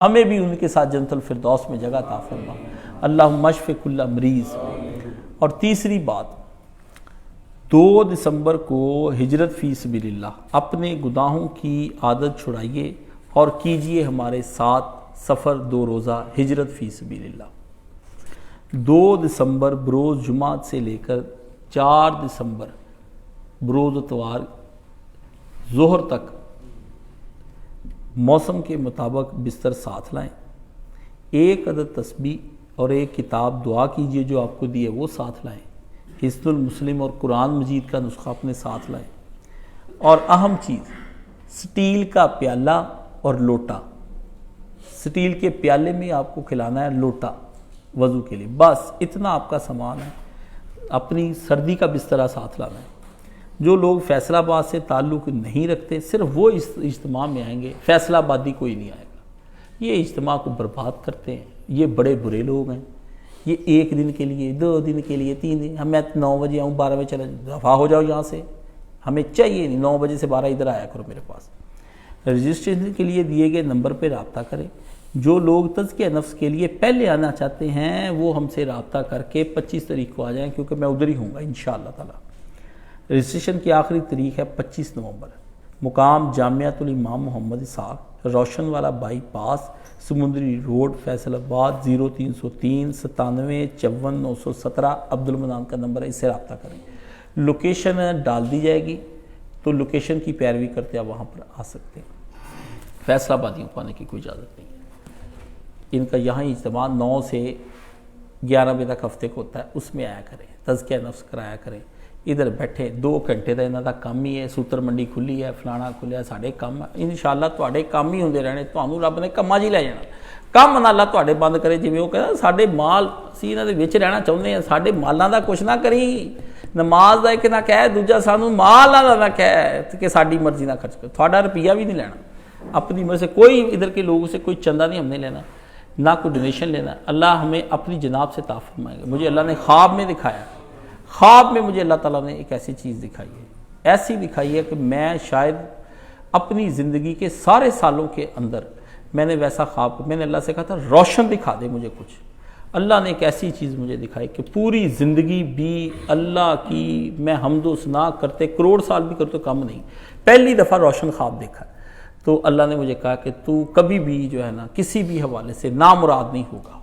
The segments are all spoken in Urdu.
ہمیں بھی ان کے ساتھ جنت الفردوس میں جگہ عطا فرما، اللہم اشف کل مریض۔ اور تیسری بات، 2 دسمبر کو ہجرت فی سبیل اللہ، اپنے گناہوں کی عادت چھڑائیے اور کیجئے ہمارے ساتھ سفر 2 روزہ ہجرت فی سبیل اللہ۔ 2 دسمبر بروز جمعہ سے لے کر 4 دسمبر بروز اتوار ظہر تک موسم کے مطابق بستر ساتھ لائیں، 1 عدد تسبیح اور 1 کتاب دعا کیجئے جو آپ کو دی ہے وہ ساتھ لائیں، حصن المسلم اور قرآن مجید کا نسخہ اپنے ساتھ لائیں، اور اہم چیز سٹیل کا پیالہ اور لوٹا۔ سٹیل کے پیالے میں آپ کو کھلانا ہے لوٹا وضو کے لیے، بس اتنا آپ کا سامان ہے۔ اپنی سردی کا بسترہ ساتھ لانا ہے۔ جو لوگ فیصل آباد سے تعلق نہیں رکھتے صرف وہ اس اجتماع میں آئیں گے، فیصل آبادی کوئی نہیں آئے گا۔ یہ اجتماع کو برباد کرتے ہیں، یہ بڑے برے لوگ ہیں۔ یہ 1 دن کے لیے، 2 دن کے لیے، 3 دن، میں 9 بجے آؤں 12 بجے چلا دفاع ہو جاؤ یہاں سے، ہمیں چاہیے نہیں، 9 بجے سے 12 ادھر آیا کرو میرے پاس۔ رجسٹریشن کے لیے دیے گئے نمبر پہ رابطہ کریں۔ جو لوگ تزکیہ نفس کے لیے پہلے آنا چاہتے ہیں وہ ہم سے رابطہ کر کے 25 تاریخ کو آ جائیں، کیونکہ میں ادھر ہی ہوں گا انشاءاللہ تعالی۔ رجسٹریشن کی آخری تاریخ ہے 25 نومبر۔ مقام جامعۃ الامام محمد اسحاق، روشن والا بائی پاس، سمندری روڈ، فیصل آباد، 0303 97 54 917 عبد المنان کا نمبر ہے، اس سے رابطہ کریں۔ لوکیشن ڈال دی جائے گی تو لوکیشن کی پیروی کرتے آپ وہاں پر آ سکتے ہیں۔ فیصل آبادیوں کو آنے کی کوئی اجازت نہیں ہے۔ ان کا یہاں اجتماع 9 سے 11 بجے تک ہفتے کو ہوتا ہے، اس میں آیا کریں، تزکیہ نفس کرایا کریں۔ ادھر بیٹھے 2 گھنٹے کا انہاں دا کام ہی ہے، سوتر منڈی کھلی ہے، فلانا کھلیا ہے، ساڑھے کام انشاءاللہ تواڈے کام ہی ہوندے رہنے، تانوں رب نے کماں جی لے جانا۔ کام نہ اللہ تواڈے بند کرے، جویں وہ کہندا ساڈے مال اسی انہاں دے وچ رہنا چاہندے ہیں، ساڈے مالاں دا کچھ نہ کری، نماز دا ایک نہ کہے، دوجا سانوں مال نہ کہے کہ ساڈی مرضی نہ خرچ کر، تھوڑا روپیہ بھی نہیں لینا، اپنی مرضی سے کوئی ادھر کے لوگوں سے کوئی چندہ نہیں ہم نے لینا، نہ کوئی ڈونیشن لینا۔ اللہ ہمیں اپنی جناب سے عطا فرمائے گا۔ مجھے اللہ نے خواب میں دکھایا، خواب میں مجھے اللہ تعالیٰ نے ایک ایسی چیز دکھائی ہے، ایسی دکھائی ہے کہ میں شاید اپنی زندگی کے سارے سالوں کے اندر میں نے ویسا خواب، میں نے اللہ سے کہا تھا روشن دکھا دے مجھے کچھ۔ اللہ نے ایک ایسی چیز مجھے دکھائی کہ پوری زندگی بھی اللہ کی میں حمد و ثنا کرتے 1 کروڑ سال بھی کرتے کم نہیں، پہلی دفعہ روشن خواب دیکھا۔ تو اللہ نے مجھے کہا کہ تو کبھی بھی جو ہے نا کسی بھی حوالے سے نامراد نہیں ہوگا،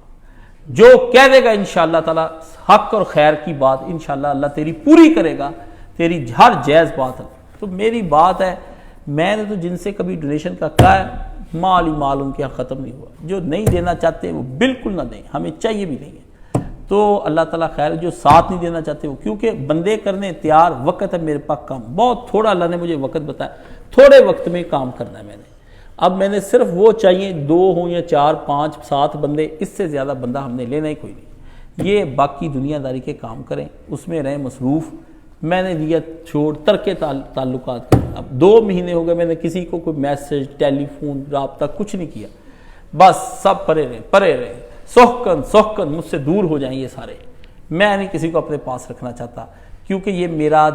جو کہہ دے گا انشاءاللہ تعالی حق اور خیر کی بات انشاءاللہ اللہ تیری پوری کرے گا، تیری ہر جائز بات ہے۔ تو میری بات ہے، میں نے تو جن سے کبھی ڈونیشن کا کہا ہے، مال ہی مال ان کے یہاں ختم نہیں ہوا، جو نہیں دینا چاہتے وہ بالکل نہ دیں، ہمیں چاہیے بھی نہیں ہے۔ تو اللہ تعالیٰ خیر، جو ساتھ نہیں دینا چاہتے وہ، کیونکہ بندے کرنے تیار، وقت ہے میرے پاس کم، بہت تھوڑا اللہ نے مجھے وقت بتایا، تھوڑے وقت میں کام کرنا ہے میں نے۔ اب میں نے صرف وہ چاہیے 2 ہوں یا 4 5 7 بندے، اس سے زیادہ بندہ ہم نے لینا ہی کوئی نہیں۔ یہ باقی دنیا داری کے کام کریں، اس میں رہیں مصروف۔ میں نے دیا چھوڑ ترک تعلقات۔ اب 2 مہینے ہو گئے میں نے کسی کو کوئی میسج، ٹیلی فون، رابطہ کچھ نہیں کیا، بس سب پرے رہے، سوکن مجھ سے دور ہو جائیں یہ سارے۔ میں نہیں کسی کو اپنے پاس رکھنا چاہتا، کیونکہ یہ میرا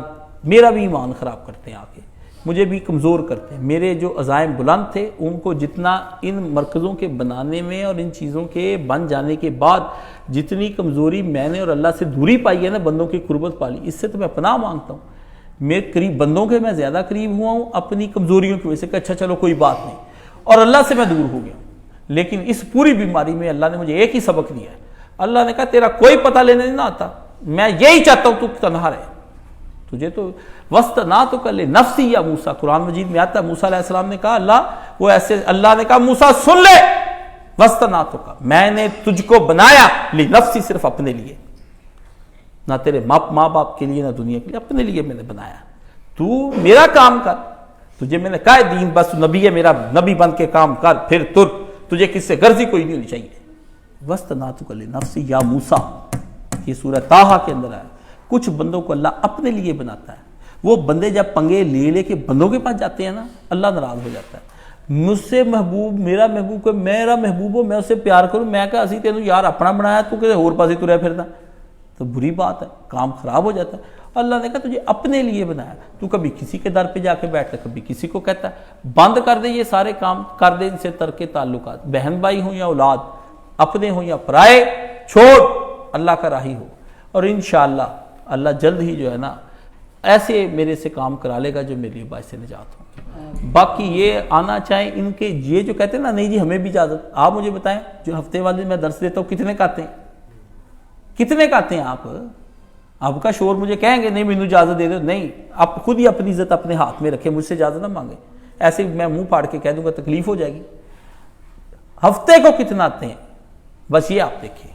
بھی ایمان خراب کرتے ہیں، آ کے مجھے بھی کمزور کرتے ہیں۔ میرے جو عزائم بلند تھے ان کو جتنا ان مرکزوں کے بنانے میں اور ان چیزوں کے بن جانے کے بعد جتنی کمزوری میں نے اور اللہ سے دوری پائی ہے نا، بندوں کی قربت پالی، اس سے تو میں پناہ مانگتا ہوں۔ میں قریب بندوں کے میں زیادہ قریب ہوا ہوں اپنی کمزوریوں کی وجہ سے کہ اچھا چلو کوئی بات نہیں، اور اللہ سے میں دور ہو گیا ہوں۔ لیکن اس پوری بیماری میں اللہ نے مجھے ایک ہی سبق دیا ہے، اللہ نے کہا تیرا کوئی پتہ لینے نہیں آتا، میں یہی چاہتا ہوں تو تنہا رہے، تجھے تو وَاسْتَنَعْتُكَ لِنَفْسِي یا موسیٰ، قرآن مجید میں آتا ہے، موسیٰ علیہ السلام نے کہا اللہ نے کہا موسیٰ سن لے، وَاسْتَنَعْتُكَ، میں نے تجھ کو بنایا لِنَفْسِي، صرف اپنے لیے، نہ تیرے ماں باپ کے لیے نہ دنیا کے لیے، اپنے لیے میں نے بنایا، تو میرا کام کر، تجھے میں نے کہا ہے دین بس نبی ہے میرا، نبی بن کے کام کر، پھر تجھے کس سے غرضی کوئی نہیں ہونی چاہیے۔ وَاسْتَنَعْتُكَ لِنَفْسِي یا موسیٰ، یہ سورہ طٰہٰ کے اندر ہے۔ کچھ بندوں کو اللہ اپنے لیے بناتا ہے، وہ بندے جب پنگے لے کے بندوں کے پاس جاتے ہیں نا، اللہ ناراض ہو جاتا ہے۔ مجھ سے محبوب، میرا محبوب کو میرا محبوب ہو، میں اسے پیار کروں، میں کہا اسی تینوں یار اپنا بنایا، تو کسی اور پاس ہی تریا پھردا، تو بری بات ہے، کام خراب ہو جاتا ہے۔ اللہ نے کہا تجھے اپنے لیے بنایا، تو کبھی کسی کے در پہ جا کے بیٹھتا، کبھی کسی کو کہتا ہے بند کر دے یہ سارے کام، کر دے ان سے ترک تعلقات، بہن بھائی ہوں یا اولاد، اپنے ہوں یا پرائے، چھوڑ، اللہ کا راہی ہو، اور انشاءاللہ اللہ جلد ہی جو ہے نا ایسے میرے سے کام کرا لے گا جو میرے لیے باعث نجات ہوں۔ باقی یہ آنا چاہیں ان کے، یہ جو کہتے ہیں نا نہیں جی ہمیں بھی اجازت، آپ مجھے بتائیں جو ہفتے والے میں درس دیتا ہوں کتنے کہتے ہیں، کتنے کہتے ہیں آپ کا شور مجھے کہیں گے نہیں مینوں اجازت دے دو، نہیں، آپ خود ہی اپنی عزت اپنے ہاتھ میں رکھیں، مجھ سے اجازت نہ مانگیں، ایسے میں منہ پھاڑ کے کہہ دوں گا تکلیف ہو جائے گی۔ ہفتے کو کتنا آتے ہیں بس یہ آپ دیکھیں،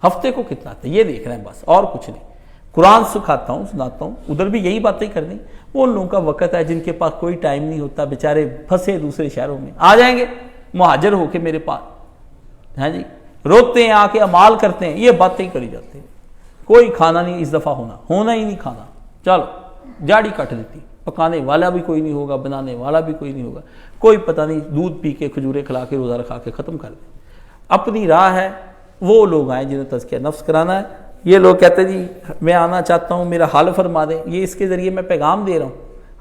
ہفتے کو کتنا آتے ہیں یہ دیکھ رہے ہیں بس، اور کچھ نہیں۔ قرآن سکھاتا ہوں، سناتا ہوں، ادھر بھی یہی باتیں کرنی، وہ ان لوگوں کا وقت ہے جن کے پاس کوئی ٹائم نہیں ہوتا، بیچارے پھنسے دوسرے شہروں میں، آ جائیں گے مہاجر ہو کے میرے پاس، ہاں جی، روتے ہیں آ کے اعمال کرتے ہیں، یہ باتیں کری جاتی ہیں، کوئی کھانا نہیں اس دفعہ ہونا ہی نہیں کھانا، چلو جاڑی کٹ دیتی، پکانے والا بھی کوئی نہیں ہوگا، بنانے والا بھی کوئی نہیں ہوگا، کوئی پتہ نہیں دودھ پی کے کھجورے کھلا کے روزہ رکھا کے ختم کر دے۔ اپنی راہ ہے، وہ لوگ آئیں جنہیں تزکیہ نفس کرانا ہے، یہ لوگ کہتے ہیں جی میں آنا چاہتا ہوں میرا حل فرما دیں، یہ اس کے ذریعے میں پیغام دے رہا ہوں،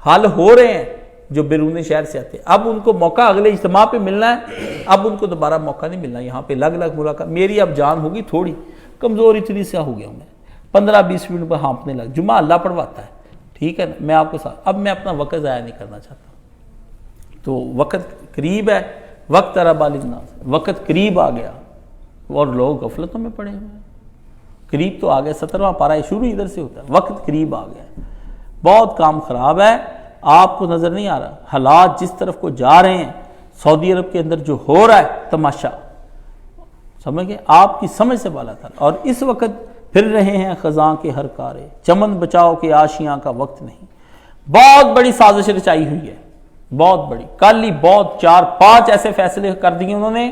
حل ہو رہے ہیں جو بیرون شہر سے آتے ہیں، اب ان کو موقع اگلے اجتماع پہ ملنا ہے، اب ان کو دوبارہ موقع نہیں ملنا، یہاں پہ لگ ملاقات، میری اب جان ہوگی تھوڑی کمزور اتنی سا ہو گیا ہوں میں، 15-20 منٹ پر ہانپنے لگ، جمعہ اللہ پڑھواتا ہے، ٹھیک ہے نا، میں آپ کو ساتھ، اب میں اپنا وقت ضائع نہیں کرنا چاہتا، تو وقت قریب ہے، وقت قرب للناس، وقت قریب آ گیا اور لوگ غفلتوں میں پڑے ہوئے ہیں، قریب تو آ گیا، 17واں پارہ شروع ادھر سے ہوتا ہے، وقت قریب آ گیا، بہت کام خراب ہے، آپ کو نظر نہیں آ رہا، حالات جس طرف کو جا رہے ہیں، سعودی عرب کے اندر جو ہو رہا ہے تماشا، سمجھ گئے، آپ کی سمجھ سے بالا تھا، اور اس وقت پھر رہے ہیں خزاں کے ہر کارے، چمن بچاؤ کے آشیاں کا وقت نہیں، بہت بڑی سازش رچائی ہوئی ہے، بہت بڑی، کل ہی بہت 4-5 ایسے فیصلے کر دیے انہوں نے،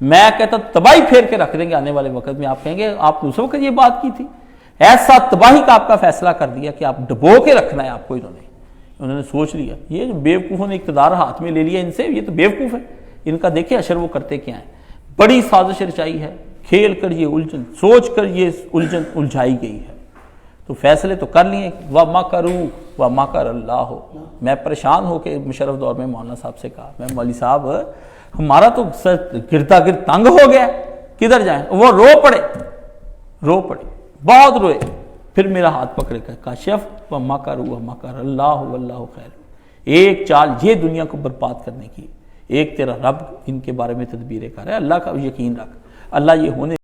میں کہتا تباہی پھیر کے رکھ دیں گے آنے والے وقت میں، آپ کہیں گے آپ نے اس وقت یہ بات کی تھی، ایسا تباہی کا آپ کا فیصلہ کر دیا کہ آپ ڈبو کے رکھنا ہے آپ کو، انہوں نے سوچ لیا، یہ جو بیوقوفوں نے اقتدار ہاتھ میں لے لیا ان سے، یہ تو بیوقوف ہے، ان کا دیکھیں اشر وہ کرتے کیا ہیں، بڑی سازش رچائی ہے، کھیل کر یہ الجھن، سوچ کر یہ الجھن الجھائی گئی ہے، تو فیصلے تو کر لیے، وَمَكَرُوا وَمَكَرَ اللَّهُ، میں پریشان ہو کے مشرف دور میں مولانا صاحب سے کہا، میں مولوی صاحب ہمارا تو سر گرتا گرد تنگ ہو گیا، کدھر جائیں، وہ رو پڑے، بہت روئے، پھر میرا ہاتھ پکڑے کہا کاشف وَمَكَرُوا وَمَكَرَ اللَّهُ وَاللَّهُ خَيْرٌ، ایک چال یہ دنیا کو برباد کرنے کی، ایک تیرا رب ان کے بارے میں تدبیریں کر رہا ہے، اللہ کا یقین رکھ، اللہ یہ ہونے